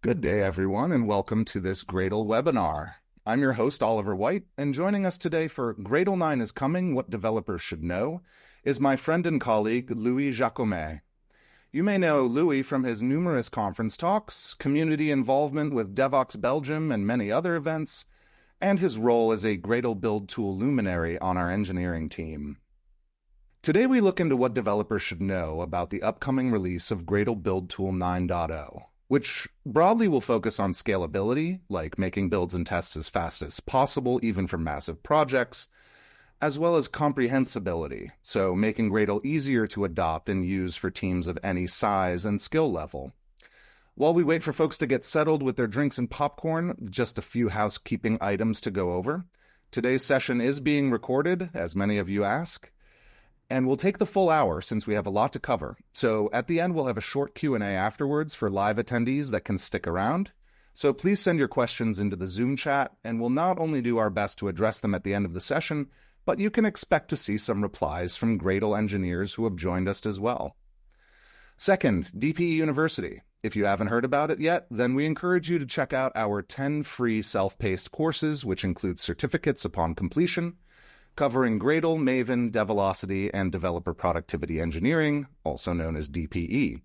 Good day, everyone, and welcome to this Gradle webinar. I'm your host, Oliver White, and joining us today for Gradle 9 is Coming, What Developers Should Know, is my friend and colleague, Louis Jacomet. You may know Louis from his numerous conference talks, community involvement with Devoxx Belgium and many other events, and his role as a Gradle Build Tool luminary on our engineering team. Today we look into what developers should know about the upcoming release of Gradle Build Tool 9.0, which broadly will focus on scalability, like making builds and tests as fast as possible, even for massive projects, as well as comprehensibility, so making Gradle easier to adopt and use for teams of any size and skill level. While we wait for folks to get settled with their drinks and popcorn, just a few housekeeping items to go over. Today's session is being recorded, as many of you ask, and we'll take the full hour since we have a lot to cover. So at the end, we'll have a short Q&A afterwards for live attendees that can stick around. So please send your questions into the Zoom chat, and we'll not only do our best to address them at the end of the session, but you can expect to see some replies from Gradle engineers who have joined us as well. Second, DPE University. If you haven't heard about it yet, then we encourage you to check out our 10 free self-paced courses, which include certificates upon completion, covering Gradle, Maven, Develocity, and Developer Productivity Engineering, also known as DPE.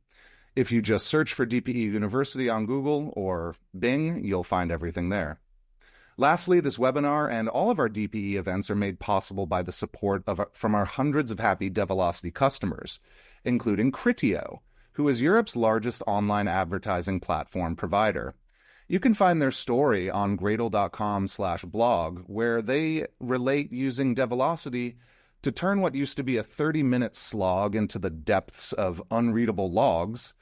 If you just search for DPE University on Google or Bing, you'll find everything there. Lastly, this webinar and all of our DPE events are made possible by the support from our hundreds of happy Develocity customers, including Criteo, who is Europe's largest online advertising platform provider. You can find their story on gradle.com/blog, where they relate using Develocity to turn what used to be a 30-minute slog into the depths of unreadable logs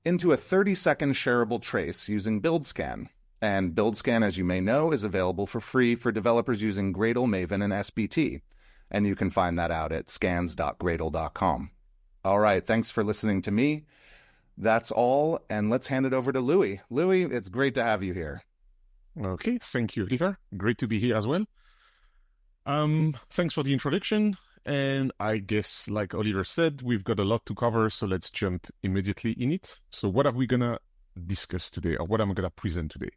into a 30-second shareable trace using BuildScan. And BuildScan, as you may know, is available for free for developers using Gradle, Maven, and SBT. And you can find that out at scans.gradle.com. All right, thanks for listening to me. That's all, and let's hand it over to Louis. Louis, it's great to have you here. Okay, thank you, Oliver. Great to be here as well. Thanks for the introduction, and I guess, like Oliver said, we've got a lot to cover, so let's jump immediately in it. So what are we going to discuss today, or what am I going to present today?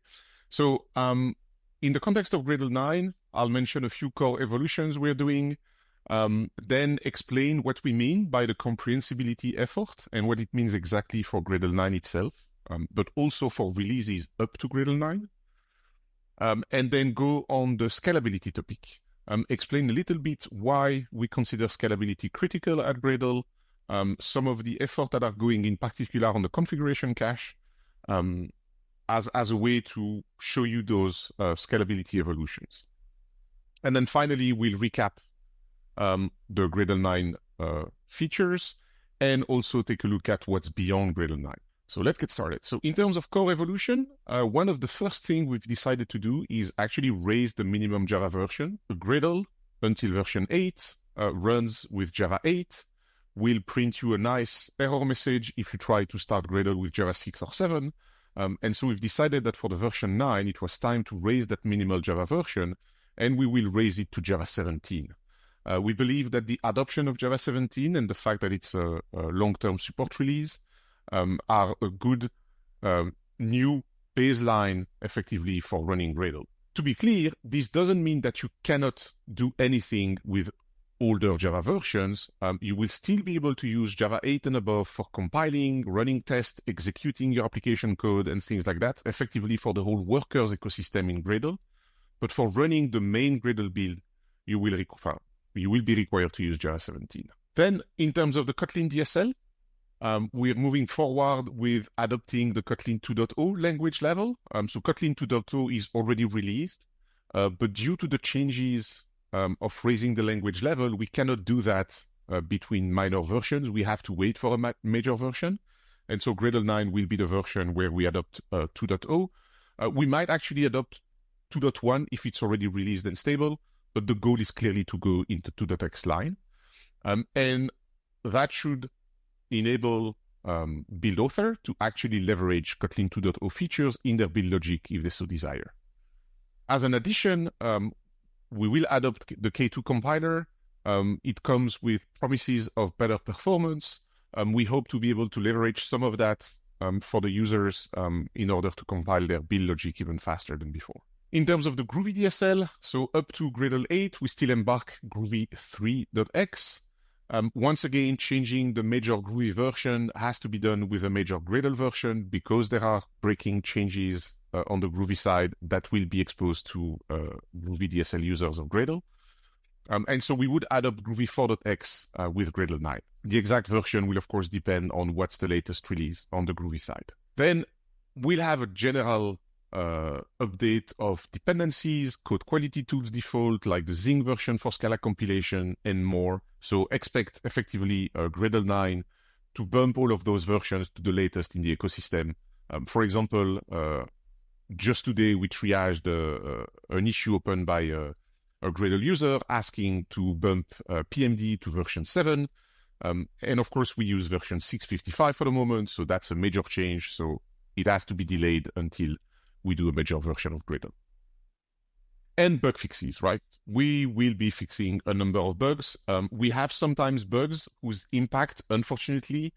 So in the context of Gradle 9, I'll mention a few core evolutions we're doing, then explain what we mean by the comprehensibility effort and what it means exactly for Gradle 9 itself, but also for releases up to Gradle 9. And then go on the scalability topic. Explain a little bit why we consider scalability critical at Gradle, some of the effort that are going in particular on the configuration cache, as a way to show you those scalability evolutions. And then finally, we'll recap the Gradle 9 features, and also take a look at what's beyond Gradle 9. So let's get started. So in terms of core evolution, one of the first things we've decided to do is actually raise the minimum Java version. Gradle, until version 8, runs with Java 8, will print you a nice error message if you try to start Gradle with Java 6 or 7. And so we've decided that for the version 9, it was time to raise that minimal Java version, and we will raise it to Java 17. We believe that the adoption of Java 17 and the fact that it's a long-term support release are a good new baseline, effectively, for running Gradle. To be clear, this doesn't mean that you cannot do anything with older Java versions. You will still be able to use Java 8 and above for compiling, running tests, executing your application code, and things like that, effectively for the whole workers ecosystem in Gradle. But for running the main Gradle build, you will be required to use Java 17. Then, in terms of the Kotlin DSL, we're moving forward with adopting the Kotlin 2.0 language level. So Kotlin 2.0 is already released, but due to the changes of raising the language level, we cannot do that between minor versions. We have to wait for a major version. And so Gradle 9 will be the version where we adopt 2.0. We might actually adopt 2.1 if it's already released and stable, but the goal is clearly to go into 2.x line. And that should enable build author to actually leverage Kotlin 2.0 features in their build logic if they so desire. As an addition, we will adopt the K2 compiler. It comes with promises of better performance. We hope to be able to leverage some of that for the users in order to compile their build logic even faster than before. In terms of the Groovy DSL, so up to Gradle 8, we still embark Groovy 3.x. Once again, changing the major Groovy version has to be done with a major Gradle version because there are breaking changes on the Groovy side that will be exposed to Groovy DSL users of Gradle. And so we would add up Groovy 4.x with Gradle 9. The exact version will, of course, depend on what's the latest release on the Groovy side. Then we'll have a general update of dependencies, code quality tools default, like the Zing version for Scala compilation, and more. So expect effectively Gradle 9 to bump all of those versions to the latest in the ecosystem. For example, just today we triaged an issue opened by a Gradle user asking to bump PMD to version 7. And of course, we use version 6.55 for the moment, so that's a major change. So it has to be delayed until we do a major version of Gradle. And bug fixes, right? We will be fixing a number of bugs. We have sometimes bugs whose impact, unfortunately,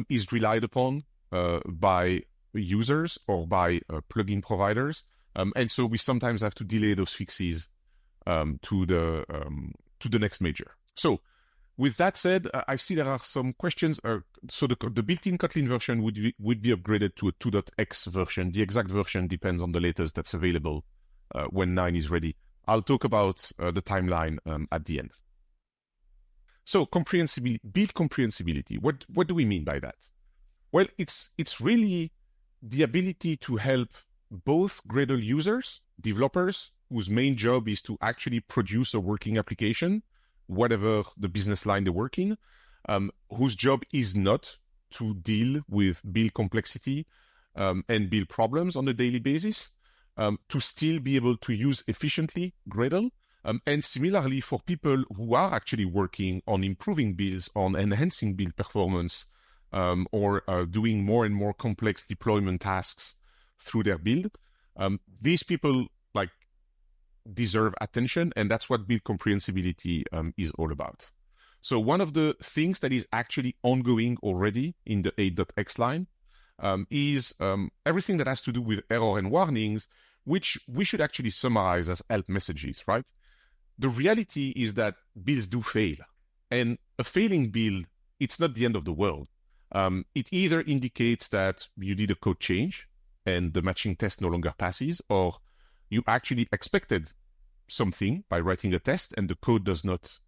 is relied upon by users or by plugin providers. And so we sometimes have to delay those fixes to the next major. So with that said, I see there are some questions. So the built-in Kotlin version would be upgraded to a 2.x version. The exact version depends on the latest that's available when 9 is ready. I'll talk about the timeline at the end. So build comprehensibility. What do we mean by that? Well, it's really the ability to help both Gradle users, developers, whose main job is to actually produce a working application, whatever the business line they work in, whose job is not to deal with build complexity and build problems on a daily basis, to still be able to use efficiently Gradle. And similarly, for people who are actually working on improving builds, on enhancing build performance, or doing more and more complex deployment tasks through their build, these people deserve attention, and that's what build comprehensibility is all about. So one of the things that is actually ongoing already in the 8.x line is everything that has to do with error and warnings, which we should actually summarize as help messages, right? The reality is that builds do fail, and a failing build, it's not the end of the world. It either indicates that you did a code change and the matching test no longer passes, or you actually expected something by writing a test and the code does not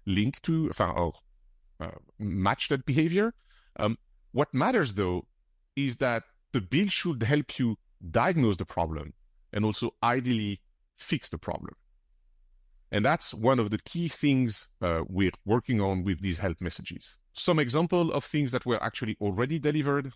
link to or match that behavior. What matters, though, is that the build should help you diagnose the problem and also ideally fix the problem. And that's one of the key things we're working on with these help messages. Some example of things that were actually already delivered.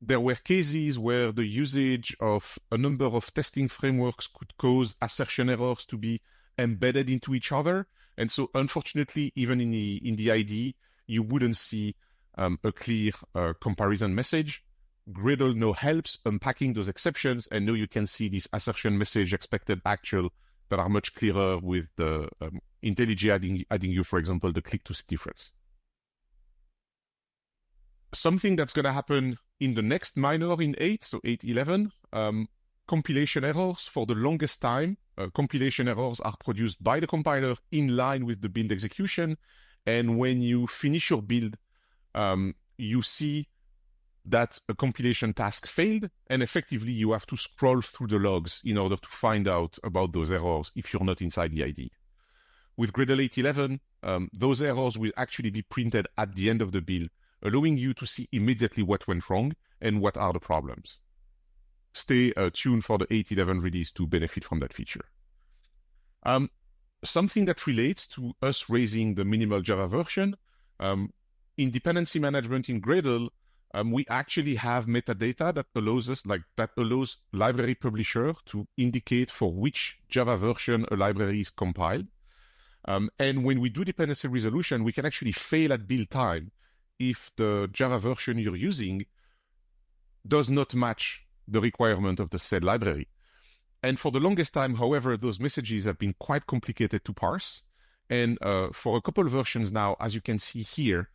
There were cases where the usage of a number of testing frameworks could cause assertion errors to be embedded into each other. And so, unfortunately, even in the IDE, you wouldn't see a clear comparison message. Gradle now helps unpacking those exceptions, and now you can see this assertion message, expected, actual, that are much clearer with the IntelliJ adding you, for example, the click-to difference. Something that's going to happen in the next minor in 8, so 8.11, compilation errors. For the longest time, compilation errors are produced by the compiler in line with the build execution. And when you finish your build, you see that a compilation task failed, and effectively you have to scroll through the logs in order to find out about those errors if you're not inside the IDE. With Gradle 8.11, those errors will actually be printed at the end of the build, allowing you to see immediately what went wrong and what are the problems. Stay tuned for the 8.11 release to benefit from that feature. Something that relates to us raising the minimal Java version, in dependency management in Gradle, we actually have metadata that allows library publisher to indicate for which Java version a library is compiled. And when we do dependency resolution, we can actually fail at build time if the Java version you're using does not match the requirement of the said library. And for the longest time, however, those messages have been quite complicated to parse. And for a couple of versions now, as you can see here,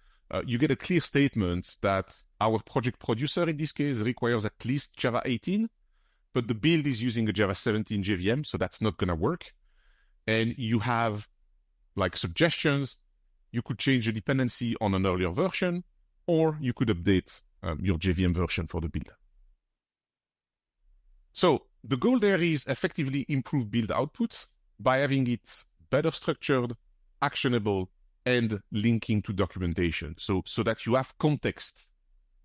you get a clear statement that our project producer in this case requires at least Java 18, but the build is using a Java 17 JVM, so that's not going to work. And you have like suggestions. You could change the dependency on an earlier version, or you could update your JVM version for the build. So the goal there is effectively improve build output by having it better structured, actionable, and linking to documentation, so that you have context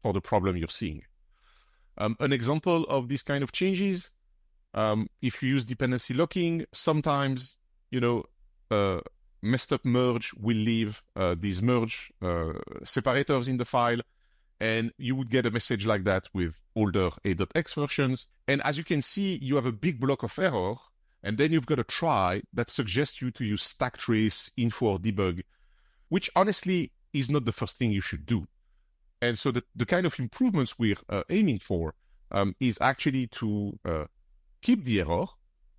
for the problem you're seeing. An example of this kind of changes, if you use dependency locking, sometimes, messed up merge will leave these merge separators in the file, and you would get a message like that with older A.X versions. And as you can see, you have a big block of error, and then you've got a try that suggests you to use stack trace, info, or debug, which honestly is not the first thing you should do. And so the kind of improvements we're aiming for is actually to keep the error,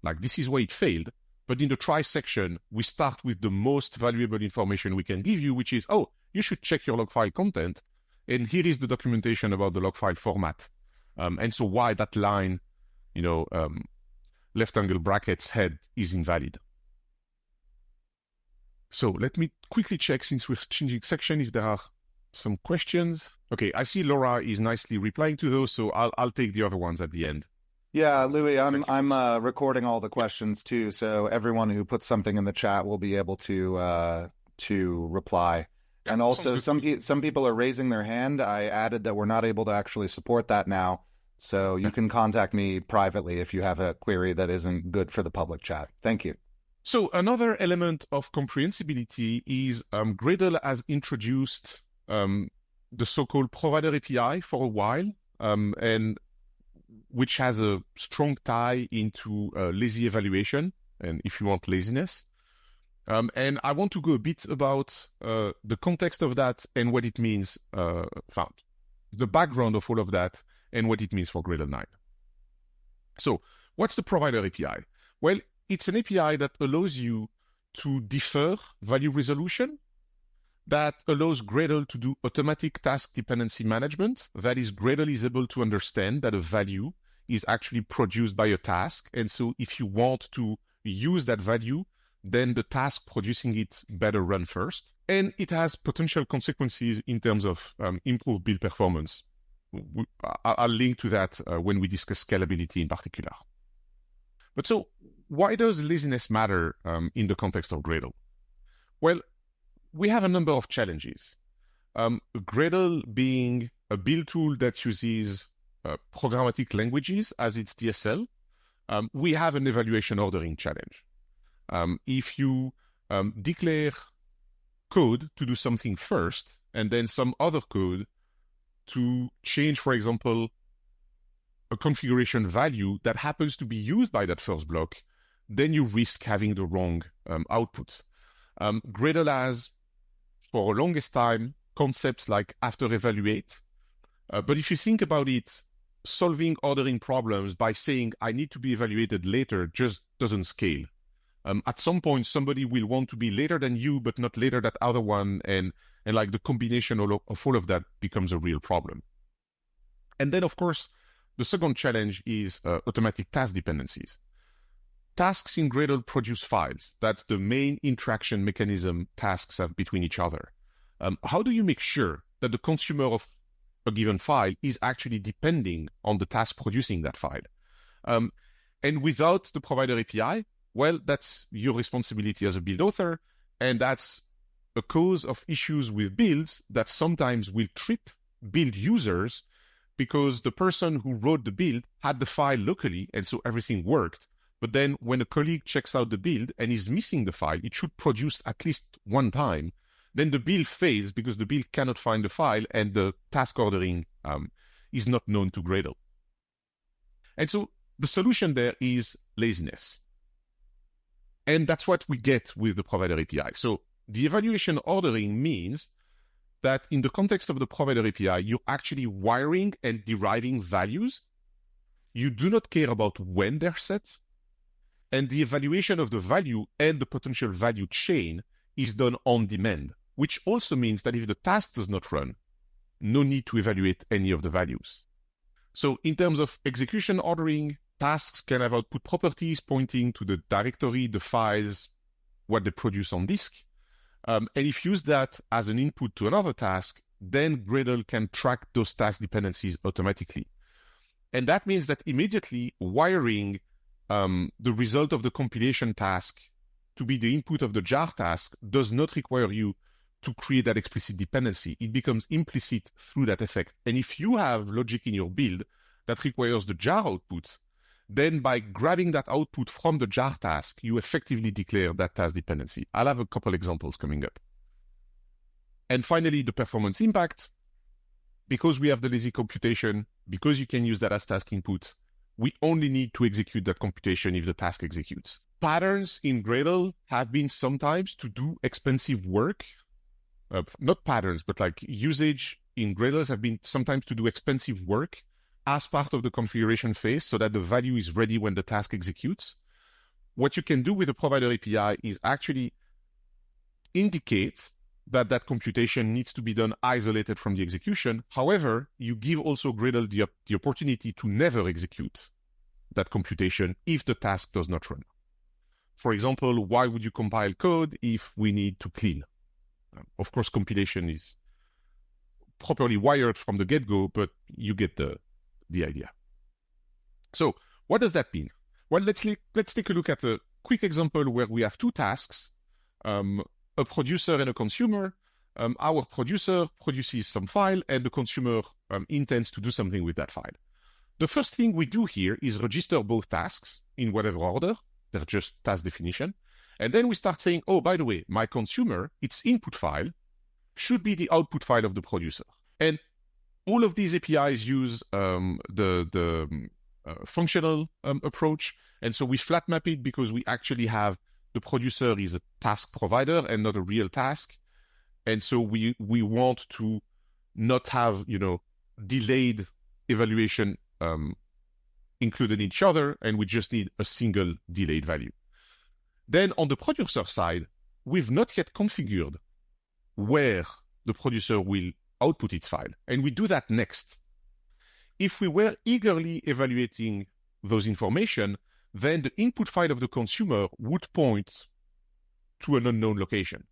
like this is why it failed, but in the try section, we start with the most valuable information we can give you, which is, oh, you should check your log file content, and here is the documentation about the log file format. And so why that line, left angle brackets head is invalid. So let me quickly check, since we're changing section, if there are some questions. Okay, I see Laura is nicely replying to those, so I'll take the other ones at the end. Yeah, Louis, I'm recording all the questions too, so everyone who puts something in the chat will be able to reply. Yeah, and also, some people are raising their hand. I added that we're not able to actually support that now, so you can contact me privately if you have a query that isn't good for the public chat. Thank you. So another element of comprehensibility is Gradle has introduced the so-called provider API for a while, and which has a strong tie into lazy evaluation, and if you want, laziness. And I want to go a bit about the context of that and what it means, the background of all of that and what it means for Gradle 9. So what's the provider API? Well, it's an API that allows you to defer value resolution, that allows Gradle to do automatic task dependency management. That is, Gradle is able to understand that a value is actually produced by a task. And so if you want to use that value, then the task producing it better run first. And it has potential consequences in terms of improved build performance. I'll link to that when we discuss scalability in particular. But so why does laziness matter in the context of Gradle? Well, we have a number of challenges. Gradle being a build tool that uses programmatic languages as its DSL, we have an evaluation ordering challenge. If you declare code to do something first, and then some other code to change, for example, a configuration value that happens to be used by that first block, then you risk having the wrong output. Gradle has, for the longest time, concepts like after evaluate. But if you think about it, solving ordering problems by saying, I need to be evaluated later, just doesn't scale. At some point, somebody will want to be later than you, but not later that other one. And like the combination of all of that becomes a real problem. And then, of course, the second challenge is automatic task dependencies. Tasks in Gradle produce files. That's the main interaction mechanism tasks have between each other. How do you make sure that the consumer of a given file is actually depending on the task producing that file? And without the provider API, well, that's your responsibility as a build author, and that's a cause of issues with builds that sometimes will trip build users because the person who wrote the build had the file locally, and so everything worked. But then when a colleague checks out the build and is missing the file, it should produce at least one time. Then the build fails because the build cannot find the file and the task ordering is not known to Gradle. And so the solution there is laziness. And that's what we get with the provider API. So the evaluation ordering means that in the context of the provider API, you're actually wiring and deriving values. You do not care about when they're set. And the evaluation of the value and the potential value chain is done on demand, which also means that if the task does not run, no need to evaluate any of the values. So in terms of execution ordering, tasks can have output properties pointing to the directory, the files, what they produce on disk. And if you use that as an input to another task, then Gradle can track those task dependencies automatically. And that means that immediately wiring the result of the compilation task to be the input of the jar task does not require you to create that explicit dependency. It becomes implicit through that effect. And if you have logic in your build that requires the jar output, then by grabbing that output from the jar task, you effectively declare that task dependency. I'll have a couple examples coming up. And finally, the performance impact. Because we have the lazy computation, because you can use that as task input, we only need to execute that computation if the task executes. Patterns in Gradle have been sometimes to do expensive work. Not patterns, but like usage in Gradles have been sometimes to do expensive work as part of the configuration phase so that the value is ready when the task executes. What you can do with the provider API is actually indicate that that computation needs to be done isolated from the execution. However, you give also Gradle the opportunity to never execute that computation if the task does not run. For example, why would you compile code if we need to clean? Of course, compilation is properly wired from the get-go, but you get the idea. So what does that mean? Well, let's take a look at a quick example where we have two tasks, a producer and a consumer. Our producer produces some file and the consumer intends to do something with that file. The first thing we do here is register both tasks in whatever order. They're just task definition. And then we start saying, oh, by the way, my consumer, its input file, should be the output file of the producer. And all of these APIs use the functional approach. And so we flat map it because we actually have the producer is a task provider and not a real task. And so we want to not have, delayed evaluation included in each other, and we just need a single delayed value. Then on the producer side, we've not yet configured where the producer will output its file, and we do that next. If we were eagerly evaluating those information, then the input file of the consumer would point to an unknown location.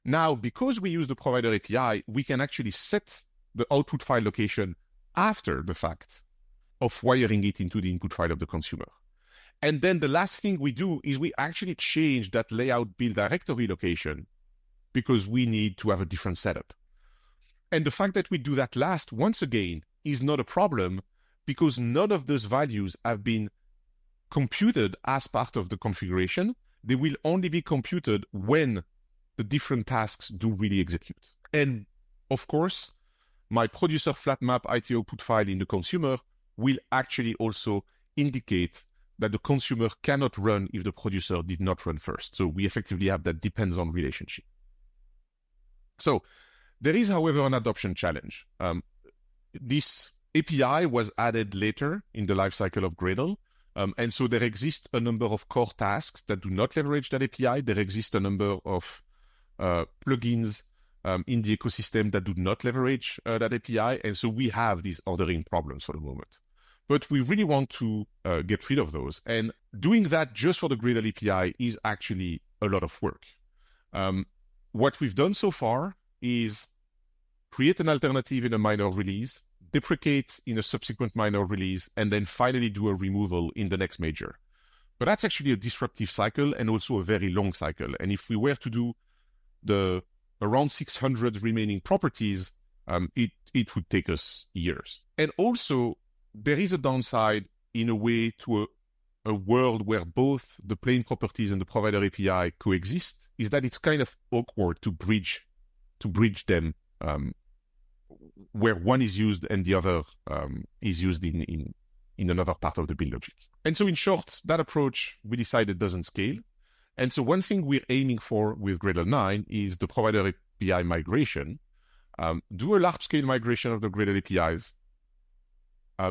Now, because we use the provider API, we can actually set the output file location after the fact of wiring it into the input file of the consumer. And then the last thing we do is we actually change that layout build directory location because we need to have a different setup. And the fact that we do that last, once again, is not a problem because none of those values have been computed as part of the configuration. They will only be computed when the different tasks do really execute. And of course, my producer flat map IT output file in the consumer will actually also indicate that the consumer cannot run if the producer did not run first. So we effectively have that depends on relationship. So there is, however, an adoption challenge. This API was added later in the lifecycle of Gradle. And so there exist a number of core tasks that do not leverage that API. There exist a number of plugins in the ecosystem that do not leverage that API. And so we have these ordering problems for the moment. But we really want to get rid of those. And doing that just for the Gradle API is actually a lot of work. What we've done so far is create an alternative in a minor release, deprecate in a subsequent minor release, and then finally do a removal in the next major. But that's actually a disruptive cycle and also a very long cycle. And if we were to do the around 600 remaining properties, it would take us years. And also, there is a downside in a way to a world where both the plain properties and the provider API coexist, is that it's kind of awkward to bridge them where one is used and the other is used in another part of the build logic. And so in short, that approach we decided doesn't scale. And so one thing we're aiming for with Gradle 9 is the provider API migration. Do a large-scale migration of the Gradle APIs.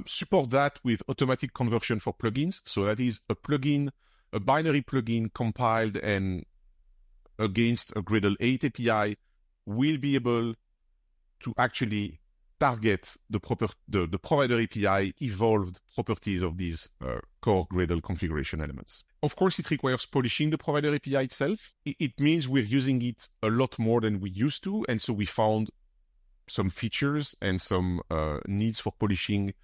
Support that with automatic conversion for plugins. So that is a plugin, a binary plugin compiled and against a Gradle 8 API will be able to actually target the provider API evolved properties of these core Gradle configuration elements. Of course, it requires polishing the provider API itself. It means we're using it a lot more than we used to, and so we found some features and some needs for polishing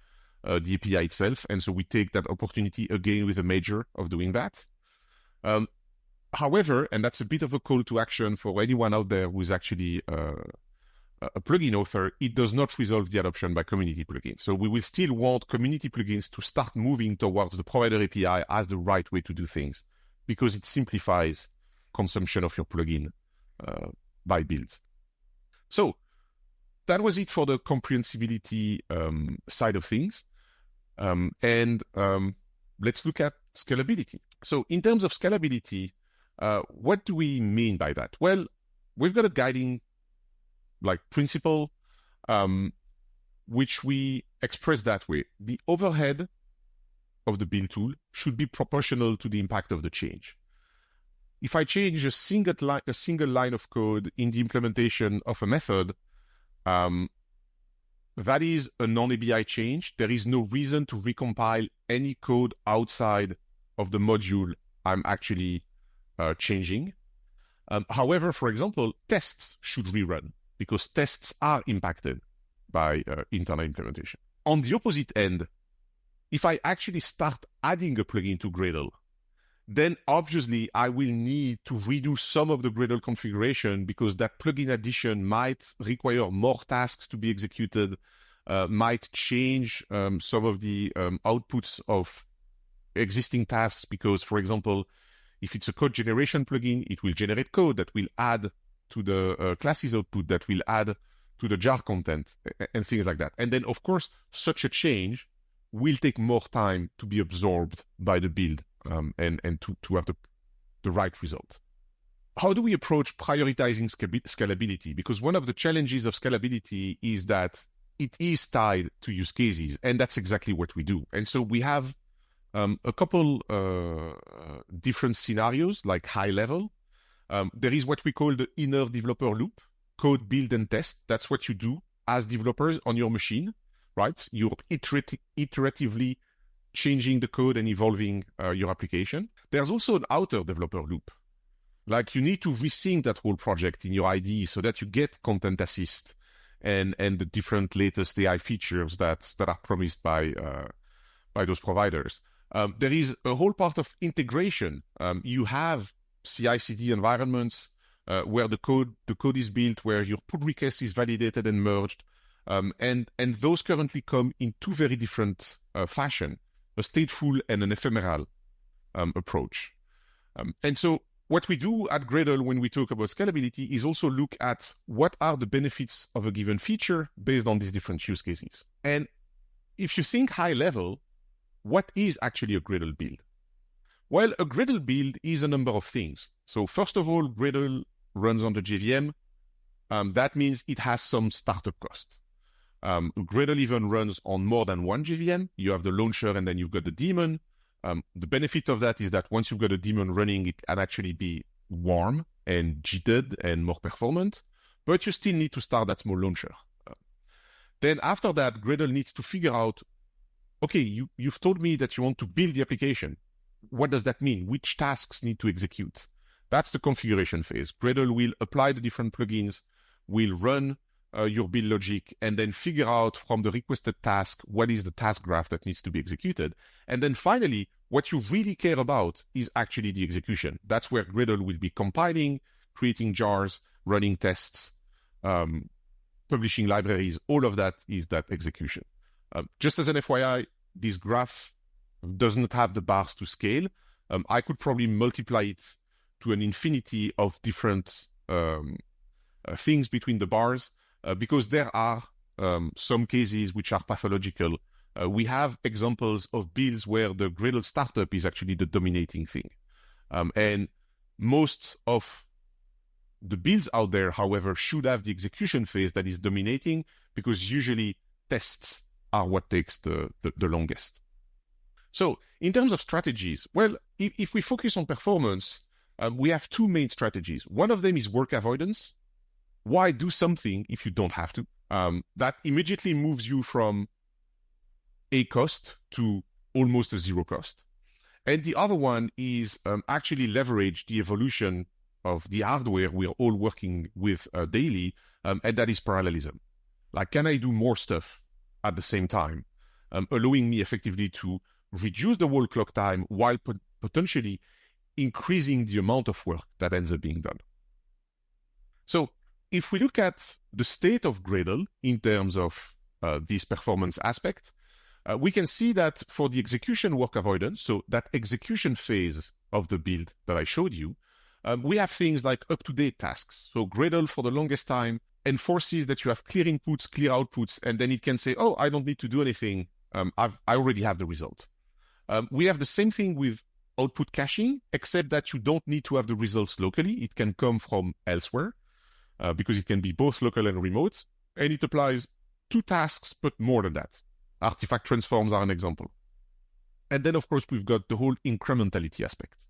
the API itself, and so we take that opportunity again with a major of doing that. However, and that's a bit of a call to action for anyone out there who's actually a plugin author, it does not resolve the adoption by community plugins. So we will still want community plugins to start moving towards the provider API as the right way to do things, because it simplifies consumption of your plugin by build. So that was it for the comprehensibility side of things. Let's look at scalability. So in terms of scalability, what do we mean by that? Well, we've got a guiding principle, which we express that way. The overhead of the build tool should be proportional to the impact of the change. If I change a single line of code in the implementation of a method, that is a non-ABI change. There is no reason to recompile any code outside of the module I'm actually changing. However, for example, tests should rerun because tests are impacted by internal implementation. On the opposite end, if I actually start adding a plugin to Gradle, then obviously I will need to redo some of the Gradle configuration because that plugin addition might require more tasks to be executed, might change some of the outputs of existing tasks because, for example, if it's a code generation plugin, it will generate code that will add to the classes output, that will add to the jar content, and things like that. And then, of course, such a change will take more time to be absorbed by the build and to have the right result. How do we approach prioritizing scalability? Because one of the challenges of scalability is that it is tied to use cases, and that's exactly what we do. And so we have a couple different scenarios, like high level. There is what we call the inner developer loop, code, build, and test. That's what you do as developers on your machine, right? You're iteratively changing the code and evolving your application. There's also an outer developer loop. Like you need to resync that whole project in your IDE so that you get content assist and the different latest AI features that are promised by those providers. There is a whole part of integration. You have CI/CD environments where the code is built, where your pull request is validated and merged, and those currently come in two very different fashion: a stateful and an ephemeral approach. And so what we do at Gradle when we talk about scalability is also look at what are the benefits of a given feature based on these different use cases. And if you think high level, what is actually a Gradle build? Well, a Gradle build is a number of things. So first of all, Gradle runs on the JVM. That means it has some startup cost. Gradle even runs on more than one JVM. You have the launcher and then you've got the daemon. The benefit of that is that once you've got a daemon running, it can actually be warm and jittered and more performant, but you still need to start that small launcher. Then after that, Gradle needs to figure out, okay, you've told me that you want to build the application. What does that mean? Which tasks need to execute? That's the configuration phase. Gradle will apply the different plugins, will run your build logic, and then figure out from the requested task what is the task graph that needs to be executed. And then finally, what you really care about is actually the execution. That's where Gradle will be compiling, creating jars, running tests, publishing libraries. All of that is that execution. Just as an FYI, this graph does not have the bars to scale. I could probably multiply it to an infinity of different things between the bars because there are some cases which are pathological. We have examples of builds where the Gradle startup is actually the dominating thing. And most of the builds out there, however, should have the execution phase that is dominating because usually tests are what takes the longest. So in terms of strategies, well, if we focus on performance, we have two main strategies. One of them is work avoidance. Why do something if you don't have to? That immediately moves you from a cost to almost a zero cost. And the other one is actually leverage the evolution of the hardware we're all working with daily, and that is parallelism. Like, can I do more stuff at the same time, allowing me effectively to reduce the whole clock time while potentially increasing the amount of work that ends up being done. So if we look at the state of Gradle in terms of this performance aspect, we can see that for the execution work avoidance, so that execution phase of the build that I showed you, we have things like up-to-date tasks. So Gradle, for the longest time, enforces that you have clear inputs, clear outputs, and then it can say, oh, I don't need to do anything. I already have the result. We have the same thing with output caching, except that you don't need to have the results locally. It can come from elsewhere, because it can be both local and remote, and it applies to tasks, but more than that. Artifact transforms are an example. And then, of course, we've got the whole incrementality aspect.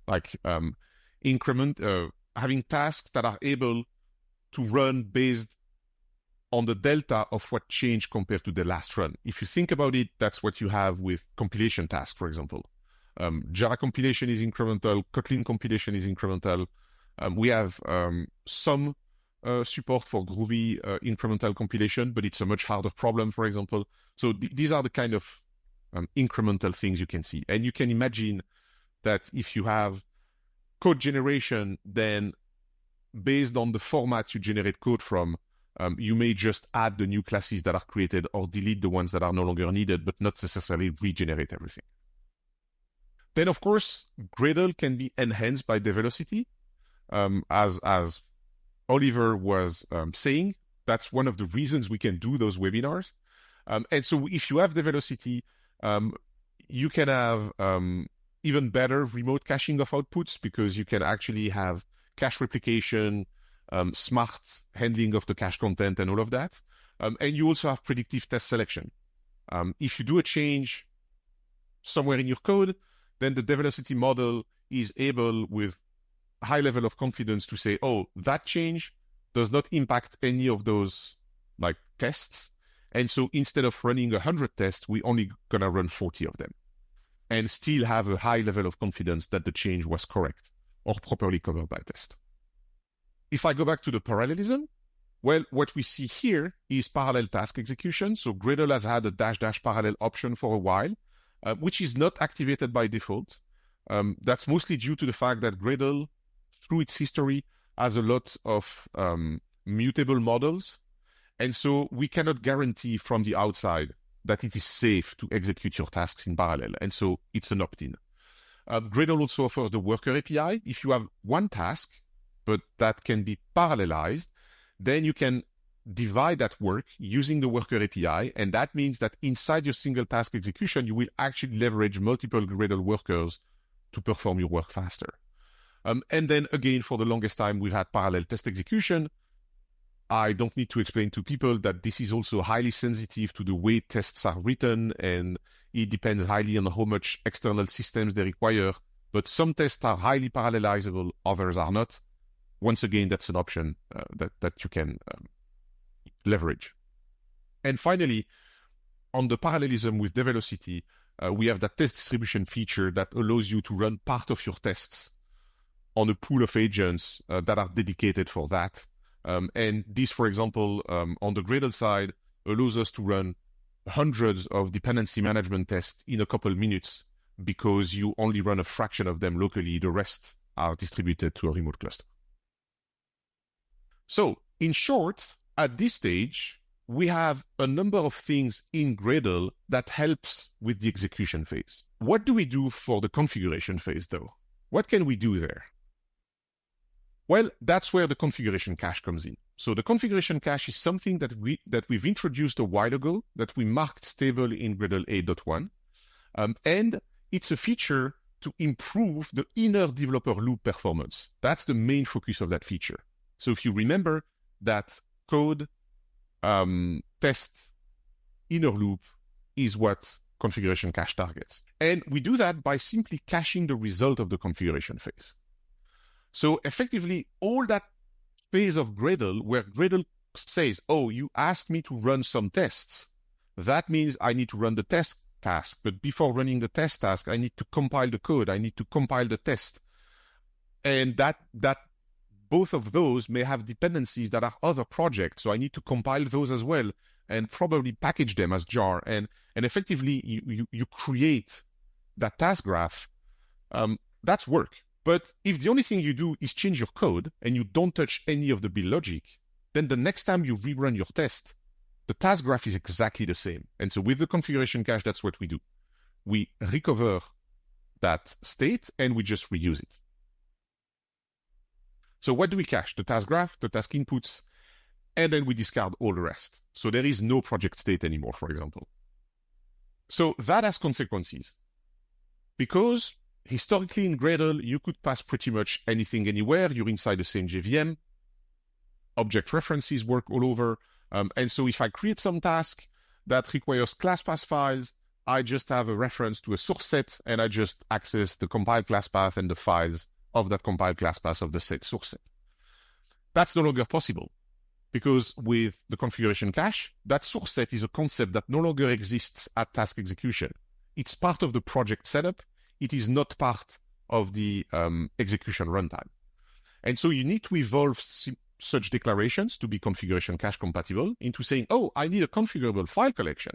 Like having tasks that are able to run based on the delta of what changed compared to the last run. If you think about it, that's what you have with compilation tasks, for example. Java compilation is incremental, Kotlin compilation is incremental. We have some support for Groovy incremental compilation, but it's a much harder problem, for example. So these are the kind of incremental things you can see. And you can imagine that if you have code generation, then based on the format you generate code from, you may just add the new classes that are created or delete the ones that are no longer needed, but not necessarily regenerate everything. Then, of course, Gradle can be enhanced by develocity. As Oliver was saying, that's one of the reasons we can do those webinars. And so if you have develocity, you can have even better remote caching of outputs, because you can actually have cache replication, smart handling of the cache content and all of that. And you also have predictive test selection. If you do a change somewhere in your code, then the develocity model is able, with high level of confidence, to say, oh, that change does not impact any of those like tests. And so instead of running 100 tests, we're only going to run 40 of them and still have a high level of confidence that the change was correct or properly covered by test. If I go back to the parallelism, well, what we see here is parallel task execution. So Gradle has had a -- parallel option for a while, which is not activated by default. That's mostly due to the fact that Gradle, through its history, has a lot of mutable models. And so we cannot guarantee from the outside that it is safe to execute your tasks in parallel. And so it's an opt-in. Gradle also offers the worker API. If you have one task, but that can be parallelized, then you can divide that work using the worker API. And that means that inside your single task execution, you will actually leverage multiple Gradle workers to perform your work faster. And then again, for the longest time, we've had parallel test execution. I don't need to explain to people that this is also highly sensitive to the way tests are written, and it depends highly on how much external systems they require. But some tests are highly parallelizable, others are not. Once again, that's an option that you can leverage. And finally, on the parallelism with develocity, we have that test distribution feature that allows you to run part of your tests on a pool of agents that are dedicated for that. And this, for example, on the Gradle side, allows us to run hundreds of dependency management tests in a couple minutes, because you only run a fraction of them locally. The rest are distributed to a remote cluster. So, in short, at this stage, we have a number of things in Gradle that helps with the execution phase. What do we do for the configuration phase, though? What can we do there? Well, that's where the configuration cache comes in. So the configuration cache is something that we've introduced a while ago, that we marked stable in Gradle 8.1. And it's a feature to improve the inner developer loop performance. That's the main focus of that feature. So if you remember that code test inner loop is what configuration cache targets. And we do that by simply caching the result of the configuration phase. So effectively, all that phase of Gradle where Gradle says, oh, you asked me to run some tests. That means I need to run the test task. But before running the test task, I need to compile the code. I need to compile the test. And that both of those may have dependencies that are other projects. So I need to compile those as well and probably package them as jar. And effectively, you create that task graph. That's work. But if the only thing you do is change your code and you don't touch any of the build logic, then the next time you rerun your test, the task graph is exactly the same. And so with the configuration cache, that's what we do. We recover that state and we just reuse it. So what do we cache? The task graph, the task inputs, and then we discard all the rest. So there is no project state anymore, for example. So that has consequences. Because historically in Gradle, you could pass pretty much anything anywhere. You're inside the same JVM. Object references work all over. And so if I create some task that requires class path files, I just have a reference to a source set and I just access the compiled class path and the files of that compiled class path of the set source set. That's no longer possible because with the configuration cache, that source set is a concept that no longer exists at task execution. It's part of the project setup. It is not part of the execution runtime. And so you need to evolve such declarations to be configuration cache compatible into saying, oh, I need a configurable file collection,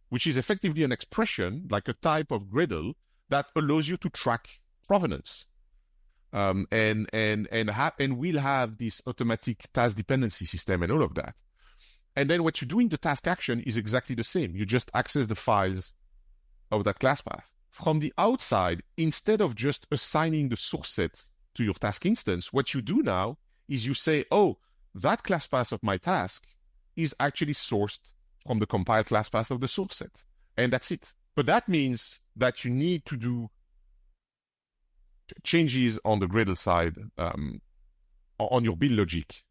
which is effectively an expression, like a type of Gradle that allows you to track provenance. And we'll have this automatic task dependency system and all of that. And then what you do in the task action is exactly the same. You just access the files of that class path. From the outside, instead of just assigning the source set to your task instance, what you do now is you say, oh, that class path of my task is actually sourced from the compiled class path of the source set. And that's it. But that means that you need to do changes on the Gradle side, on your build logic,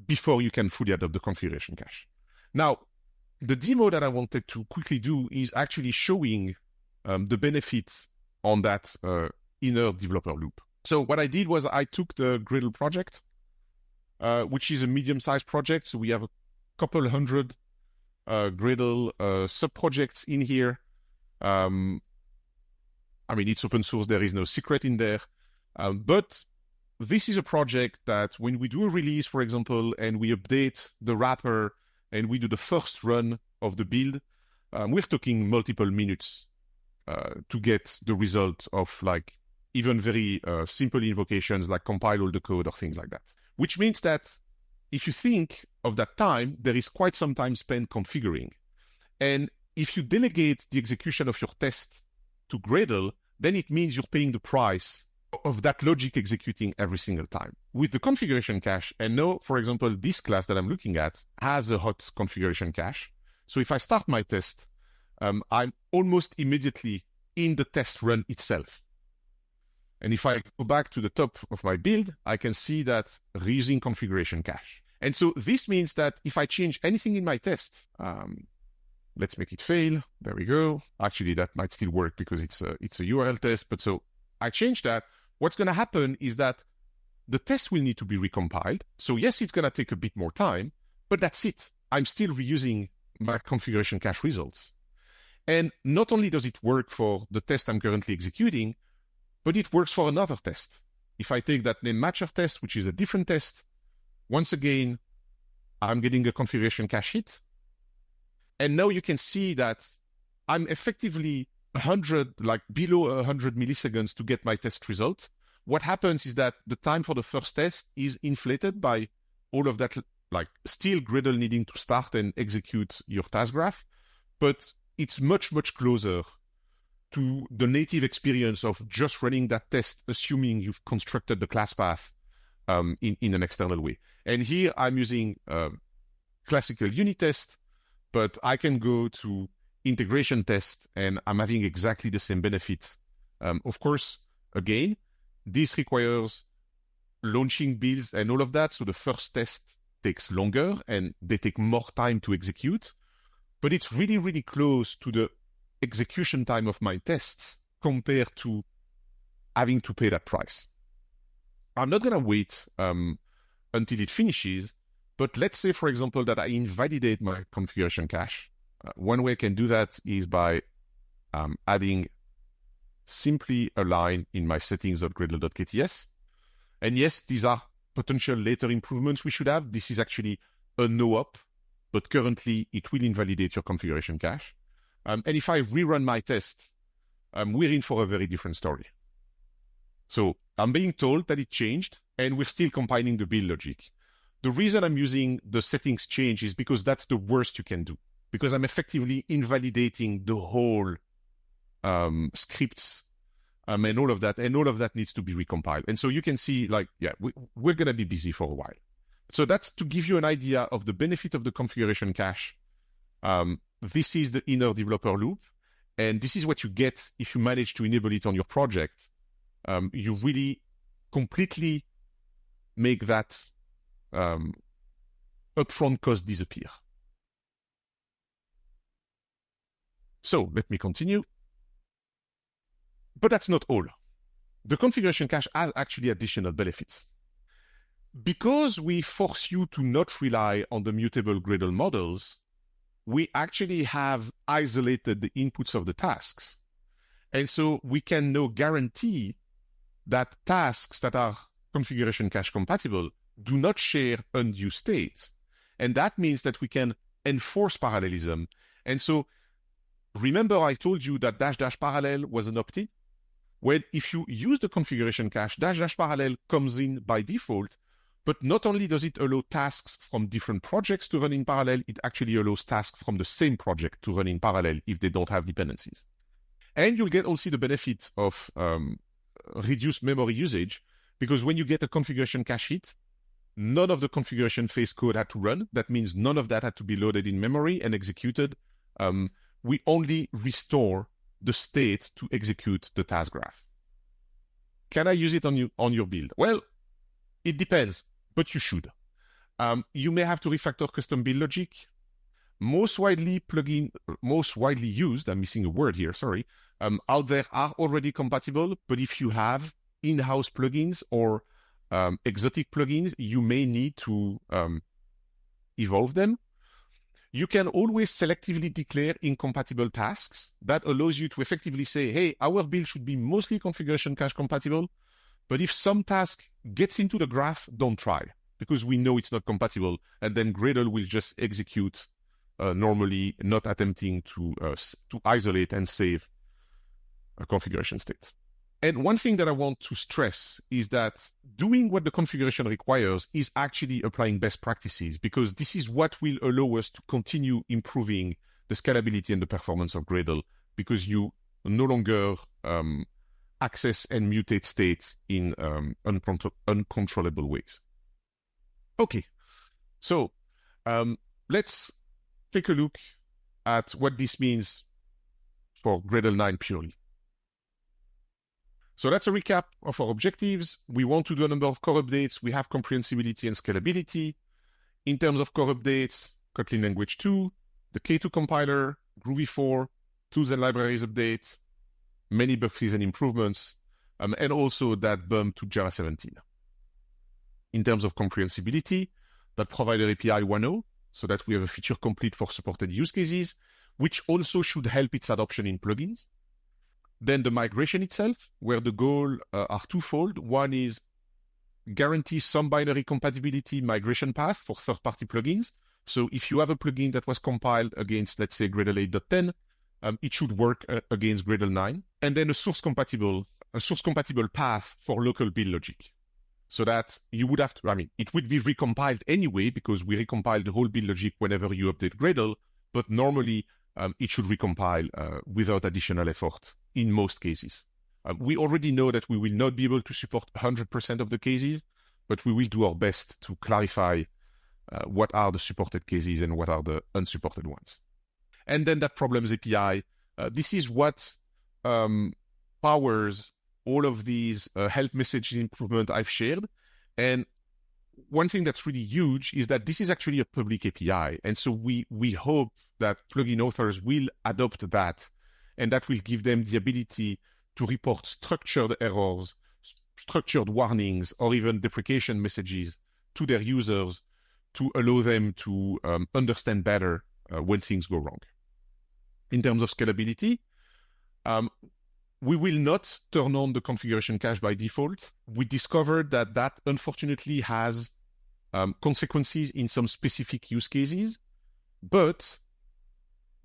before you can fully adopt the configuration cache. Now, the demo that I wanted to quickly do is actually showing the benefits on that inner developer loop. So what I did was I took the Gradle project, which is a medium-sized project. So we have a couple hundred Gradle sub-projects in here. I mean, it's open source. There is no secret in there. But this is a project that when we do a release, for example, and we update the wrapper and we do the first run of the build, we're talking multiple minutes to get the result of like even very simple invocations like compile all the code or things like that. Which means that if you think of that time, there is quite some time spent configuring. And if you delegate the execution of your test to Gradle, then it means you're paying the price of that logic executing every single time. With the configuration cache, and now, for example, this class that I'm looking at has a hot configuration cache. So if I start my test, I'm almost immediately in the test run itself. And if I go back to the top of my build, I can see that reusing configuration cache. And so this means that if I change anything in my test, let's make it fail. There we go. Actually, that might still work because it's a URL test. But so I change that. What's going to happen is that the test will need to be recompiled. So yes, it's going to take a bit more time, but that's it. I'm still reusing my configuration cache results. And not only does it work for the test I'm currently executing, but it works for another test. If I take that name matcher test, which is a different test, once again, I'm getting a configuration cache hit. And now you can see that I'm effectively 100, like below 100 milliseconds to get my test result. What happens is that the time for the first test is inflated by all of that, like still Gradle needing to start and execute your task graph, but it's much, much closer to the native experience of just running that test, assuming you've constructed the class path in an external way. And here I'm using classical unit test, but I can go to integration test and I'm having exactly the same benefits. Of course, again, this requires launching builds and all of that. So the first test takes longer and they take more time to execute, but it's really, really close to the execution time of my tests compared to having to pay that price. I'm not going to wait until it finishes, but let's say, for example, that I invalidate my configuration cache. One way I can do that is by adding simply a line in my settings.gradle.kts. And yes, these are potential later improvements we should have. This is actually a no-op, but currently it will invalidate your configuration cache. And if I rerun my test, we're in for a very different story. So I'm being told that it changed, and we're still compiling the build logic. The reason I'm using the settings change is because that's the worst you can do, because I'm effectively invalidating the whole scripts and all of that needs to be recompiled. And so you can see, like, yeah, we're going to be busy for a while. So that's to give you an idea of the benefit of the configuration cache. This is the inner developer loop, and this is what you get if you manage to enable it on your project. You really completely make that upfront cost disappear. So let me continue. But that's not all. The configuration cache has actually additional benefits. Because we force you to not rely on the mutable Gradle models, we actually have isolated the inputs of the tasks. And so we can now guarantee that tasks that are configuration cache compatible do not share undue states. And that means that we can enforce parallelism. And so remember I told you that -- parallel was an opt-in? Well, if you use the configuration cache, -- parallel comes in by default, but not only does it allow tasks from different projects to run in parallel, it actually allows tasks from the same project to run in parallel if they don't have dependencies. And you'll get also the benefit of reduced memory usage, because when you get a configuration cache hit, none of the configuration phase code had to run. That means none of that had to be loaded in memory and executed. We only restore the state to execute the task graph. Can I use it on your build? Well, it depends, but you should. You may have to refactor custom build logic. Most widely used, I'm missing a word here, sorry, out there are already compatible, but if you have in-house plugins or exotic plugins, you may need to evolve them. You can always selectively declare incompatible tasks. That allows you to effectively say, hey, our build should be mostly configuration cache compatible, but if some task gets into the graph, don't try, because we know it's not compatible, and then Gradle will just execute normally, not attempting to isolate and save a configuration state. And one thing that I want to stress is that doing what the configuration requires is actually applying best practices, because this is what will allow us to continue improving the scalability and the performance of Gradle, because you no longer access and mutate states in uncontrollable ways. Okay, so let's take a look at what this means for Gradle 9 purely. So that's a recap of our objectives. We want to do a number of core updates. We have comprehensibility and scalability. In terms of core updates, Kotlin Language 2, the K2 compiler, Groovy 4, tools and libraries update, many bug fixes and improvements, and also that bump to Java 17. In terms of comprehensibility, that provider API 1.0, so that we have a feature complete for supported use cases, which also should help its adoption in plugins. Then the migration itself, where the goal are twofold. One is guarantee some binary compatibility migration path for third-party plugins. So if you have a plugin that was compiled against, let's say, Gradle 8.10, it should work against Gradle 9. And then a source compatible path for local build logic. So that you would have to, it would be recompiled anyway, because we recompile the whole build logic whenever you update Gradle, but normally it should recompile without additional effort in most cases. We already know that we will not be able to support 100% of the cases, but we will do our best to clarify what are the supported cases and what are the unsupported ones. And then that problems API, this is what powers all of these help message improvement I've shared. And one thing that's really huge is that this is actually a public API. And so we hope that plugin authors will adopt that, and that will give them the ability to report structured errors, structured warnings, or even deprecation messages to their users to allow them to understand better when things go wrong. In terms of scalability, we will not turn on the configuration cache by default. We discovered that unfortunately has consequences in some specific use cases, but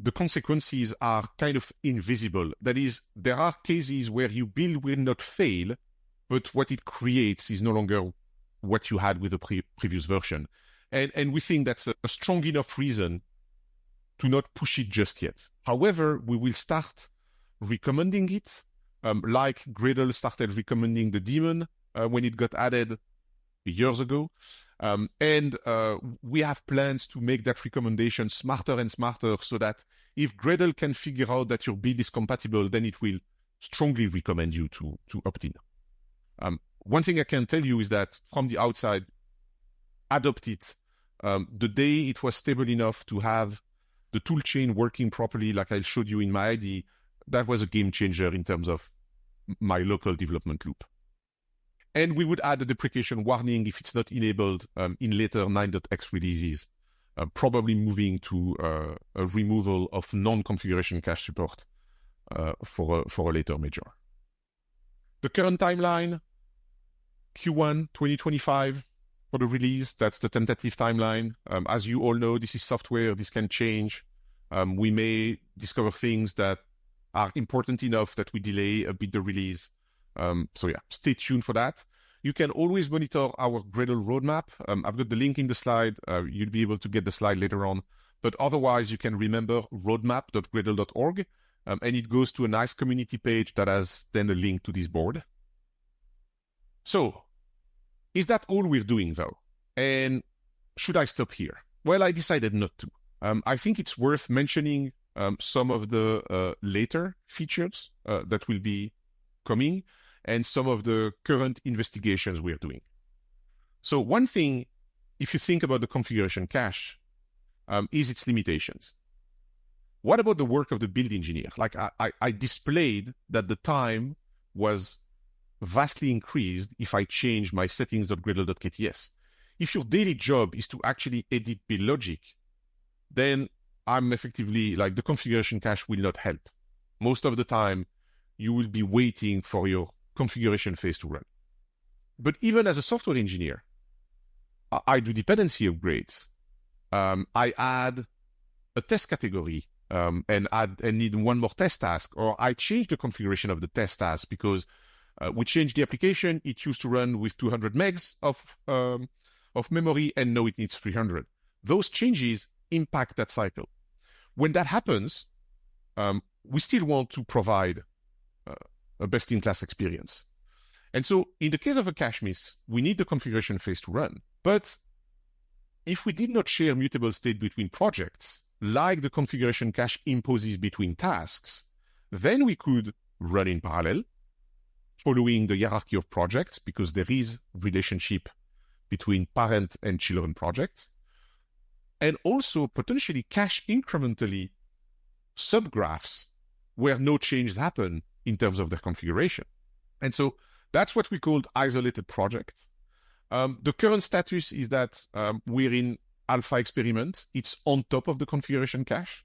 the consequences are kind of invisible. That is, there are cases where your build will not fail, but what it creates is no longer what you had with the previous version. And we think that's a strong enough reason to not push it just yet. However, we will start recommending it, like Gradle started recommending the daemon when it got added years ago. We have plans to make that recommendation smarter and smarter so that if Gradle can figure out that your build is compatible, then it will strongly recommend you to opt in. One thing I can tell you is that from the outside, adopt it. The day it was stable enough to have the toolchain working properly, like I showed you in my ID, that was a game changer in terms of my local development loop. And we would add a deprecation warning if it's not enabled in later 9.x releases, probably moving to a removal of non-configuration cache support for a later major. The current timeline, Q1 2025 for the release. That's the tentative timeline. As you all know, this is software. This can change. We may discover things that are important enough that we delay a bit the release. So yeah, stay tuned for that. You can always monitor our Gradle roadmap. I've got the link in the slide. You'll be able to get the slide later on. But otherwise, you can remember roadmap.gradle.org, and it goes to a nice community page that has then a link to this board. So, is that all we're doing, though? And should I stop here? Well, I decided not to. I think it's worth mentioning some of the later features that will be coming and some of the current investigations we're doing. So one thing, if you think about the configuration cache, is its limitations. What about the work of the build engineer? Like I displayed that the time was vastly increased if I change my settings.gradle.kts. If your daily job is to actually edit build logic, then I'm effectively like the configuration cache will not help. Most of the time, you will be waiting for your configuration phase to run. But even as a software engineer, I do dependency upgrades. I add a test category and need one more test task, or I change the configuration of the test task because we changed the application. It used to run with 200 megs of memory, and now it needs 300. Those changes impact that cycle. When that happens, we still want to provide a best-in-class experience. And so in the case of a cache miss, we need the configuration phase to run. But if we did not share mutable state between projects, like the configuration cache imposes between tasks, then we could run in parallel, following the hierarchy of projects, because there is relationship between parent and children projects, and also potentially cache incrementally subgraphs where no changes happen in terms of their configuration. And so that's what we called isolated project. The current status is that we're in alpha experiment. It's on top of the configuration cache.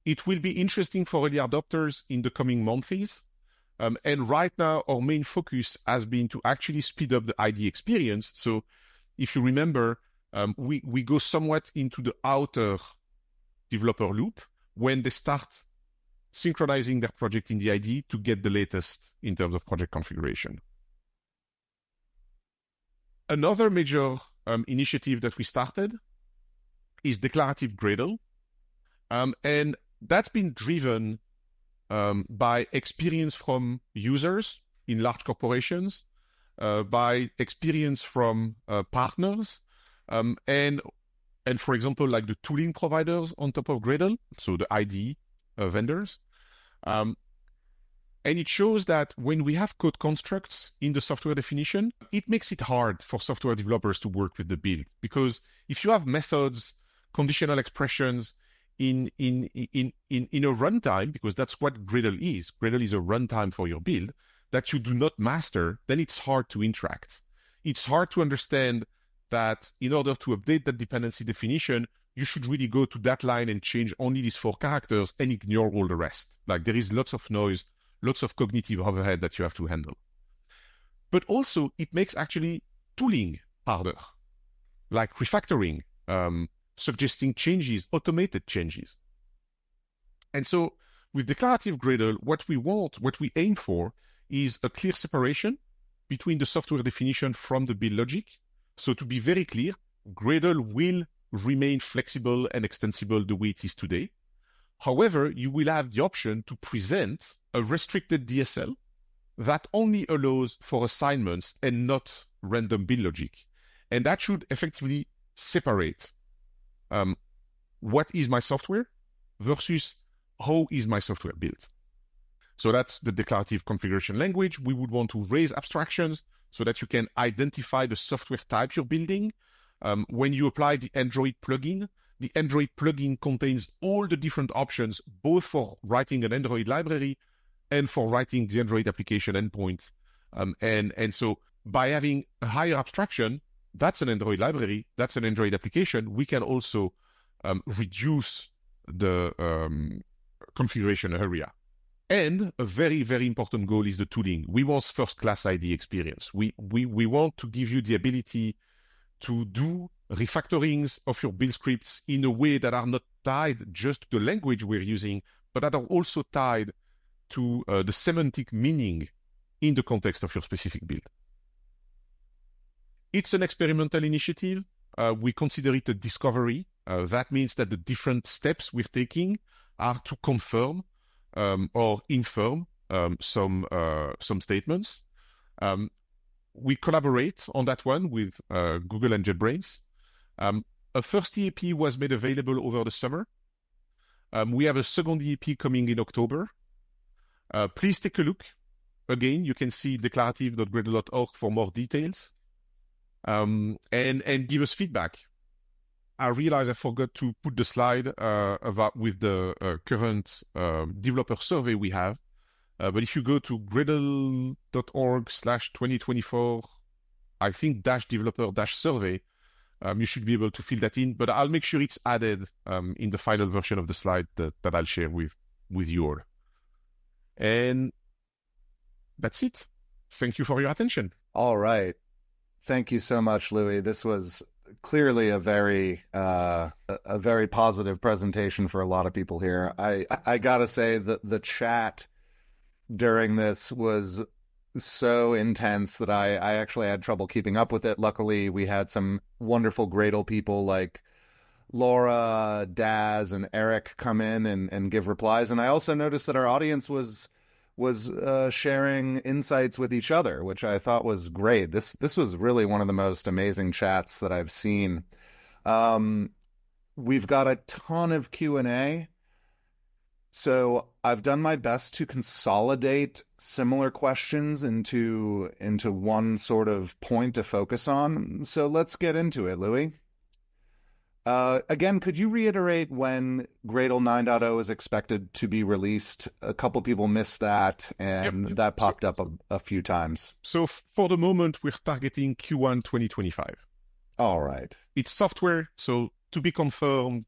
It will be interesting for early adopters in the coming months. And right now, our main focus has been to actually speed up the ID experience. So if you remember, we go somewhat into the outer developer loop when they start synchronizing their project in the ID to get the latest in terms of project configuration. Another major initiative that we started is declarative Gradle. And that's been driven by experience from users in large corporations, by experience from partners, and for example, like the tooling providers on top of Gradle, so the ID vendors. And it shows that when we have code constructs in the software definition, it makes it hard for software developers to work with the build. Because if you have methods, conditional expressions, in a runtime, because that's what Gradle is. Gradle is a runtime for your build that you do not master, then it's hard to interact. It's hard to understand that in order to update that dependency definition, you should really go to that line and change only these 4 characters and ignore all the rest. Like there is lots of noise, lots of cognitive overhead that you have to handle. But also it makes actually tooling harder, like refactoring, suggesting changes, automated changes. And so with declarative Gradle, what we aim for is a clear separation between the software definition from the build logic. So to be very clear, Gradle will remain flexible and extensible the way it is today. However, you will have the option to present a restricted DSL that only allows for assignments and not random build logic. And that should effectively separate what is my software versus how is my software built. So that's the declarative configuration language. We would want to raise abstractions so that you can identify the software type you're building. When you apply the Android plugin contains all the different options, both for writing an Android library and for writing the Android application endpoint. And so by having a higher abstraction, that's an Android library, that's an Android application, we can also reduce the configuration area. And a very, very important goal is the tooling. We want first-class ID experience. We want to give you the ability to do refactorings of your build scripts in a way that are not tied just to the language we're using, but that are also tied to the semantic meaning in the context of your specific build. It's an experimental initiative. We consider it a discovery. That means that the different steps we're taking are to confirm or infirm some statements. We collaborate on that one with Google and JetBrains. A first EAP was made available over the summer. We have a second EAP coming in October. Please take a look. Again, you can see declarative.gradle.org for more details. And give us feedback. I realize I forgot to put the slide with the current developer survey we have. But if you go to gradle.org/2024, I think -developer-survey, you should be able to fill that in. But I'll make sure it's added in the final version of the slide that I'll share with you all. And that's it. Thank you for your attention. All right. Thank you so much, Louis. This was clearly a very positive presentation for a lot of people here. I gotta say that the chat during this was so intense that I actually had trouble keeping up with it. Luckily, we had some wonderful Gradle people like Laura, Daz, and Eric come in and give replies. And I also noticed that our audience was sharing insights with each other, which I thought was great. This was really one of the most amazing chats that I've seen. We've got a ton of Q&A. So I've done my best to consolidate similar questions into one sort of point to focus on. So let's get into it, Louis. Again, could you reiterate when Gradle 9.0 is expected to be released? A couple people missed that, and Yep. that popped up a few times. So for the moment, we're targeting Q1 2025. All right. It's software, so to be confirmed.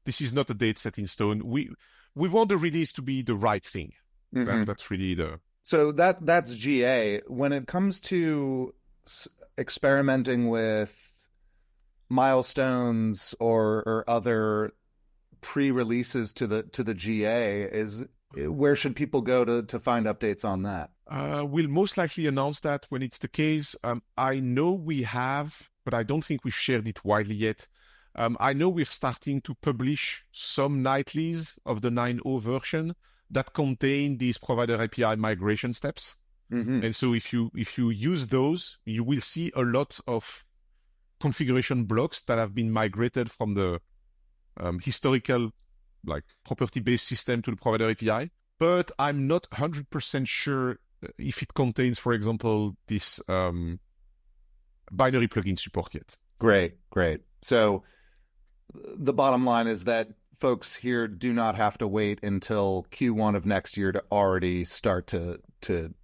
This is not a date set in stone. We want the release to be the right thing. Mm-hmm. That's really the... So that's GA. When it comes to experimenting with milestones or other pre-releases to the GA, where should people go to find updates on that? We'll most likely announce that when it's the case. I know we have, but I don't think we've shared it widely yet. I know we're starting to publish some nightlies of the 9.0 version that contain these provider API migration steps. Mm-hmm. And so if you use those, you will see a lot of configuration blocks that have been migrated from the historical property-based system to the provider API. But I'm not 100% sure if it contains, for example, this binary plugin support yet. Great. So the bottom line is that folks here do not have to wait until Q1 of next year to already start to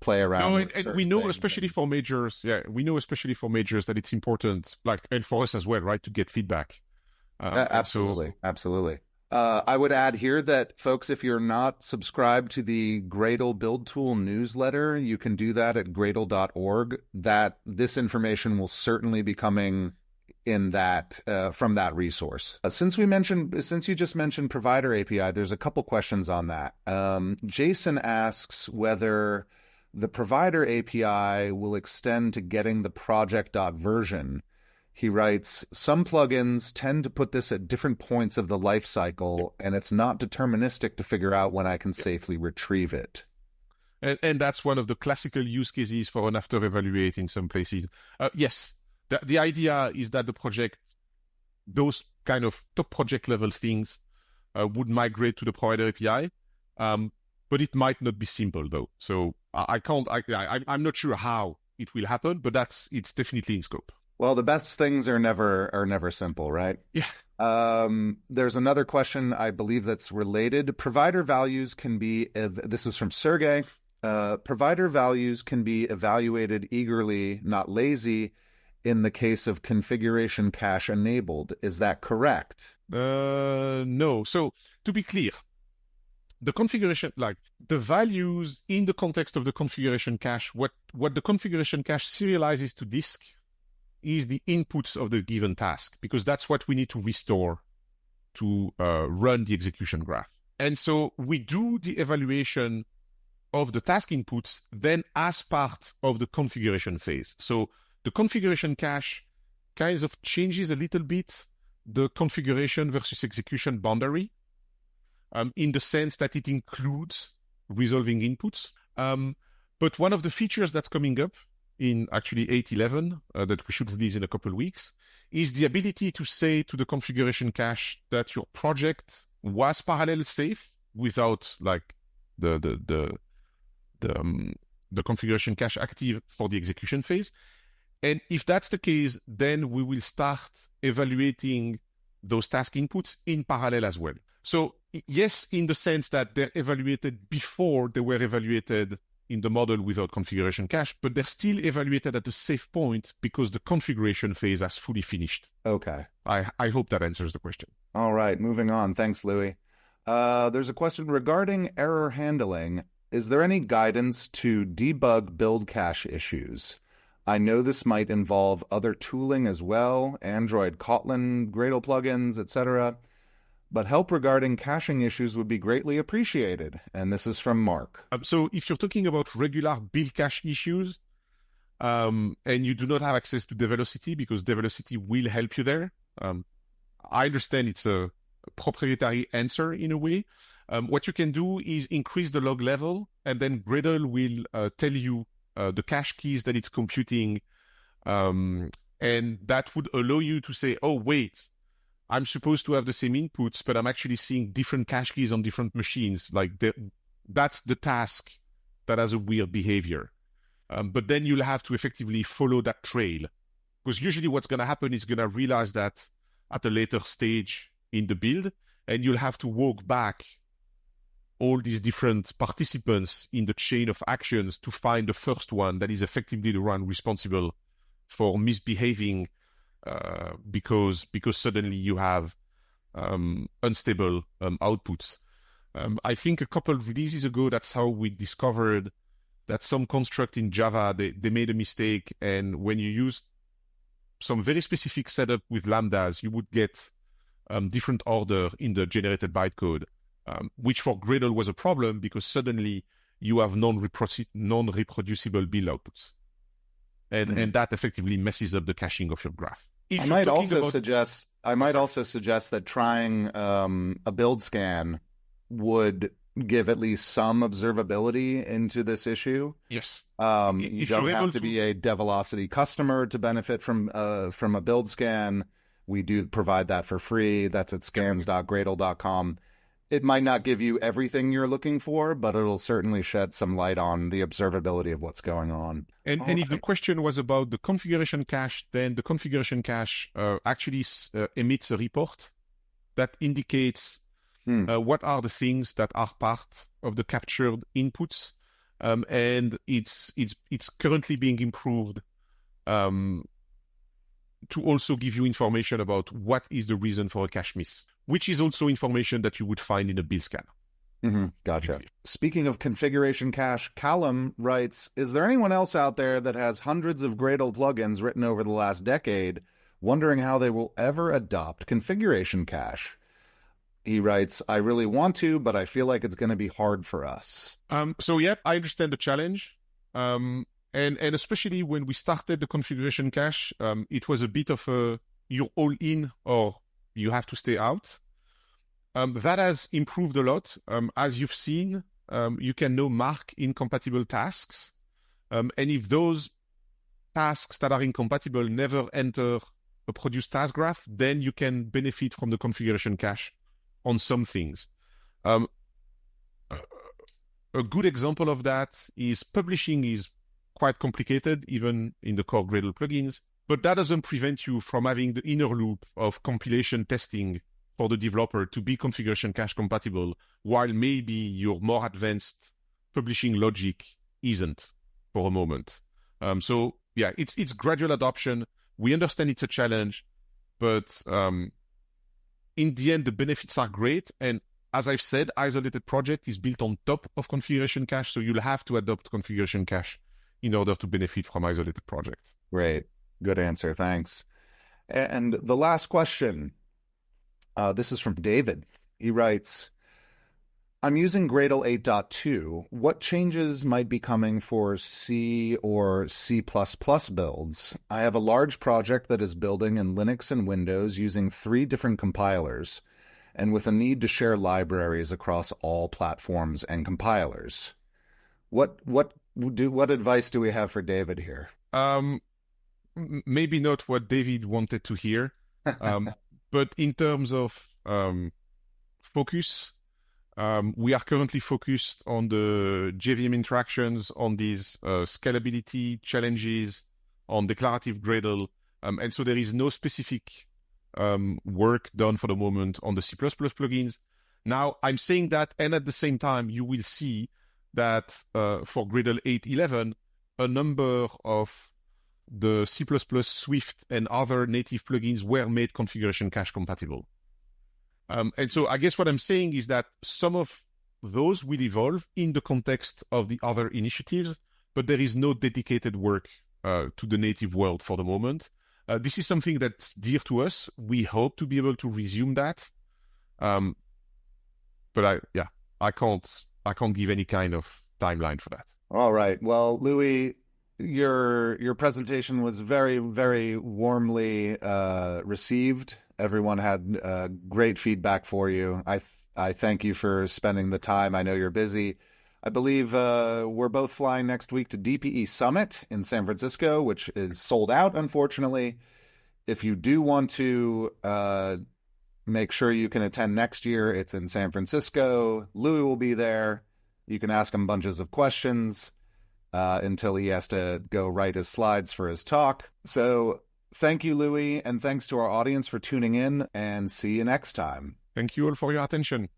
play around No, with and we certain know, things. especially for majors, we know, especially for majors, that it's important, like, and for us as well, right, to get feedback. Absolutely. I would add here that, folks, if you're not subscribed to the Gradle Build Tool newsletter, you can do that at gradle.org. That this information will certainly be coming in that from that resource. Since you just mentioned provider API, there's a couple questions on that. Jason asks whether the provider API will extend to getting the project.version. He writes, some plugins tend to put this at different points of the life cycle, and it's not deterministic to figure out when I can safely retrieve it. And that's one of the classical use cases for an after evaluate in some places. Yes, the idea is that the project, those kind of top project level things would migrate to the provider API, but it might not be simple though. So I'm not sure how it will happen, but it's definitely in scope. Well, the best things are never simple, right? Yeah. There's another question, I believe, that's related. Provider values can be, this is from Sergey. Provider values can be evaluated eagerly, not lazy, in the case of configuration cache enabled. Is that correct? No. So to be clear, the configuration, like the values in the context of the configuration cache, what the configuration cache serializes to disk is the inputs of the given task, because that's what we need to restore to run the execution graph. And so we do the evaluation of the task inputs then as part of the configuration phase. So the configuration cache kind of changes a little bit the configuration versus execution boundary in the sense that it includes resolving inputs. But one of the features that's coming up in actually 8.11 that we should release in a couple of weeks is the ability to say to the configuration cache that your project was parallel safe without like the configuration cache active for the execution phase. And if that's the case, then we will start evaluating those task inputs in parallel as well. So yes, in the sense that they're evaluated before they were evaluated in the model without configuration cache, but they're still evaluated at a safe point because the configuration phase has fully finished. Okay. I hope that answers the question. All right, moving on. Thanks, Louis. There's a question regarding error handling. Is there any guidance to debug build cache issues? I know this might involve other tooling as well, Android, Kotlin, Gradle plugins, etc., but help regarding caching issues would be greatly appreciated. And this is from Mark. So if you're talking about regular build cache issues, and you do not have access to Develocity, because Develocity will help you there, I understand it's a proprietary answer in a way. What you can do is increase the log level, and then Gradle will tell you the cache keys that it's computing, and that would allow you to say, oh, wait, I'm supposed to have the same inputs, but I'm actually seeing different cache keys on different machines. Like that's the task that has a weird behavior. But then you'll have to effectively follow that trail, because usually what's going to happen is going to realize that at a later stage in the build, and you'll have to walk back all these different participants in the chain of actions to find the first one that is effectively the one responsible for misbehaving, because suddenly you have unstable outputs. I think a couple of releases ago, that's how we discovered that some construct in Java, they made a mistake, and when you use some very specific setup with lambdas, you would get different order in the generated bytecode, which for Gradle was a problem because suddenly you have non-reproducible build outputs. And that effectively messes up the caching of your graph. I might also suggest that trying a build scan would give at least some observability into this issue. Yes. You don't have to be a Develocity customer to benefit from a build scan. We do provide that for free. That's at scans.gradle.com. It might not give you everything you're looking for, but it'll certainly shed some light on the observability of what's going on. And if the question was about the configuration cache, then the configuration cache actually emits a report that indicates what are the things that are part of the captured inputs, and it's currently being improved to also give you information about what is the reason for a cache miss, which is also information that you would find in a build scanner. Gotcha. Speaking of configuration cache, Callum writes, is there anyone else out there that has hundreds of Gradle plugins written over the last decade, wondering how they will ever adopt configuration cache? He writes, I really want to, but I feel like it's going to be hard for us. So yeah, I understand the challenge. And especially when we started the configuration cache, it was a bit of a, you're all in or you have to stay out. That has improved a lot. As you've seen, you can now mark incompatible tasks. And if those tasks that are incompatible never enter a produced task graph, then you can benefit from the configuration cache on some things. A good example of that is publishing is quite complicated, even in the core Gradle plugins, but that doesn't prevent you from having the inner loop of compilation testing for the developer to be configuration cache compatible, while maybe your more advanced publishing logic isn't for a moment. So yeah, it's gradual adoption. We understand it's a challenge, but in the end, the benefits are great. And as I've said, isolated project is built on top of configuration cache, so you'll have to adopt configuration cache in order to benefit from isolated project. Great. Good answer. Thanks. And the last question, this is from David. He writes, I'm using Gradle 8.2. What changes might be coming for C or C++ builds? I have a large project that is building in Linux and Windows using 3 different compilers, and with a need to share libraries across all platforms and compilers. What advice do we have for David here? Maybe not what David wanted to hear, but in terms of focus, we are currently focused on the JVM interactions, on these scalability challenges, on declarative Gradle, and so there is no specific work done for the moment on the C++ plugins. Now, I'm saying that, and at the same time, you will see that for Gradle 8.11, a number of the C++, Swift, and other native plugins were made configuration cache compatible. And so I guess what I'm saying is that some of those will evolve in the context of the other initiatives, but there is no dedicated work to the native world for the moment. This is something that's dear to us. We hope to be able to resume that. But I can't give any kind of timeline for that. All right. Well, Louis, your presentation was very, very warmly received. Everyone had great feedback for you. I thank you for spending the time. I know you're busy. I believe we're both flying next week to DPE Summit in San Francisco, which is sold out, unfortunately. If you do want to make sure you can attend next year, it's in San Francisco. Louis will be there. You can ask him bunches of questions until he has to go write his slides for his talk. So thank you, Louis, and thanks to our audience for tuning in, and see you next time. Thank you all for your attention.